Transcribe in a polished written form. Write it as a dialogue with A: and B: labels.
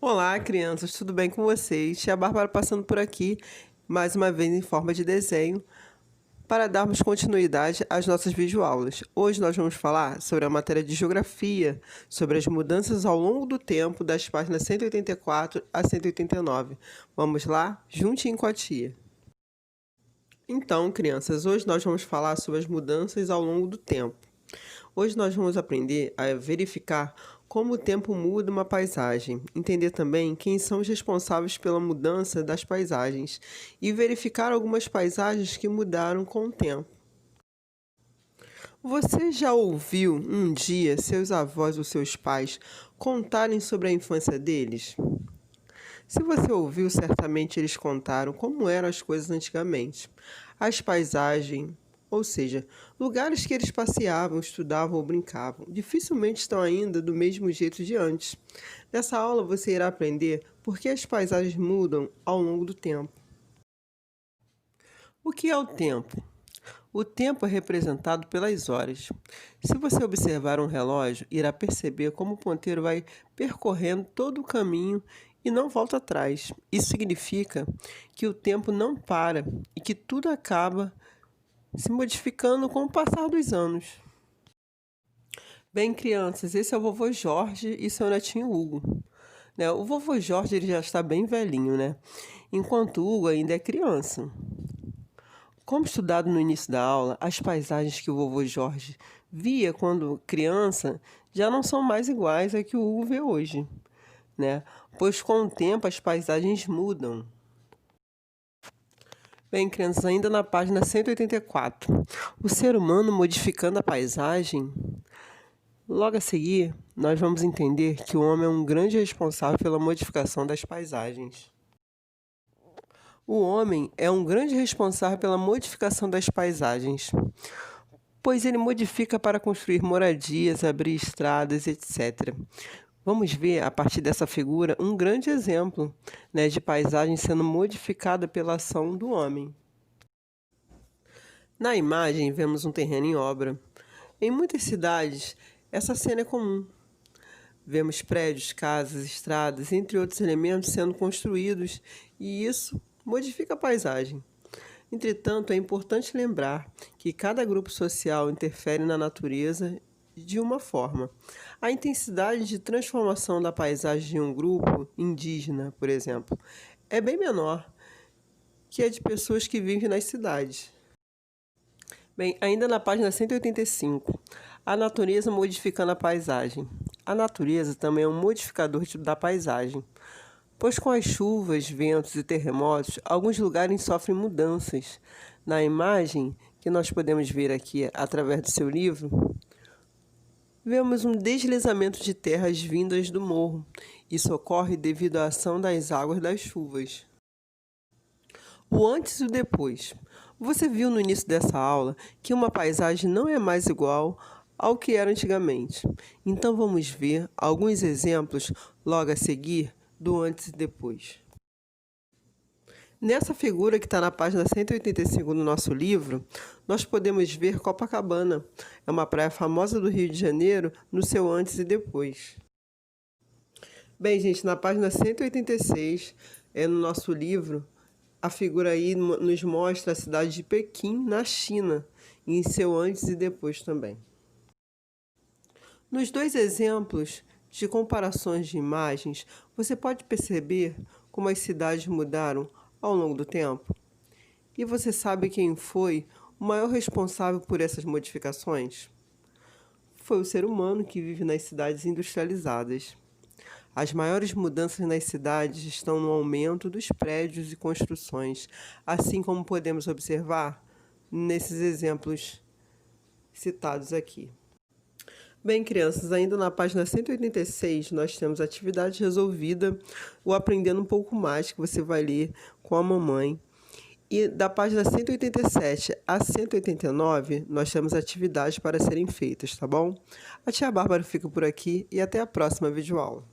A: Olá, crianças, tudo bem com vocês? Tia Bárbara passando por aqui, mais uma vez em forma de desenho, para darmos continuidade às nossas videoaulas. Hoje nós vamos falar sobre a matéria de Geografia, sobre as mudanças ao longo do tempo das páginas 184 a 189. Vamos lá? Juntinho com a tia. Então, crianças, hoje nós vamos falar sobre as mudanças ao longo do tempo. Hoje nós vamos aprender a verificar como o tempo muda uma paisagem, entender também quem são os responsáveis pela mudança das paisagens e verificar algumas paisagens que mudaram com o tempo. Você já ouviu um dia seus avós ou seus pais contarem sobre a infância deles? Se você ouviu, certamente eles contaram como eram as coisas antigamente. As paisagens, ou seja, lugares que eles passeavam, estudavam ou brincavam, dificilmente estão ainda do mesmo jeito de antes. Nessa aula você irá aprender por que as paisagens mudam ao longo do tempo. O que é o tempo? O tempo é representado pelas horas. Se você observar um relógio, irá perceber como o ponteiro vai percorrendo todo o caminho e não volta atrás. Isso significa que o tempo não para e que tudo acaba se modificando com o passar dos anos. Bem, crianças, esse é o vovô Jorge e seu netinho Hugo. O vovô Jorge ele já está bem velhinho, enquanto o Hugo ainda é criança. Como estudado no início da aula, as paisagens que o vovô Jorge via quando criança já não são mais iguais a que o Hugo vê hoje, pois com o tempo as paisagens mudam. Bem, crianças, ainda na página 184, o ser humano modificando a paisagem. Logo a seguir, nós vamos entender que o homem é um grande responsável pela modificação das paisagens. O homem é um grande responsável pela modificação das paisagens, pois ele modifica para construir moradias, abrir estradas, etc. Vamos ver, a partir dessa figura, um grande exemplo de paisagem sendo modificada pela ação do homem. Na imagem, vemos um terreno em obra. Em muitas cidades, essa cena é comum. Vemos prédios, casas, estradas, entre outros elementos sendo construídos, e isso modifica a paisagem. Entretanto, é importante lembrar que cada grupo social interfere na natureza de uma forma. A intensidade de transformação da paisagem de um grupo indígena, por exemplo, é bem menor que a de pessoas que vivem nas cidades. Bem, ainda na página 185, a natureza modificando a paisagem. A natureza também é um modificador da paisagem, pois com as chuvas, ventos e terremotos, alguns lugares sofrem mudanças. Na imagem que nós podemos ver aqui através do seu livro, vemos um deslizamento de terras vindas do morro. Isso ocorre devido à ação das águas das chuvas. O antes e o depois. Você viu no início dessa aula que uma paisagem não é mais igual ao que era antigamente. Então vamos ver alguns exemplos logo a seguir do antes e depois. Nessa figura que está na página 185 do nosso livro, nós podemos ver Copacabana. É uma praia famosa do Rio de Janeiro no seu antes e depois. Bem, gente, na página 186, no nosso livro, a figura aí nos mostra a cidade de Pequim, na China, em seu antes e depois também. Nos dois exemplos de comparações de imagens, você pode perceber como as cidades mudaram ao longo do tempo? E você sabe quem foi o maior responsável por essas modificações? Foi o ser humano que vive nas cidades industrializadas. As maiores mudanças nas cidades estão no aumento dos prédios e construções, assim como podemos observar nesses exemplos citados aqui. Bem, crianças, ainda na página 186, nós temos atividade resolvida, o Aprendendo um Pouco Mais, que você vai ler com a mamãe. E da página 187 a 189, nós temos atividades para serem feitas, tá bom? A tia Bárbara fica por aqui e até a próxima videoaula.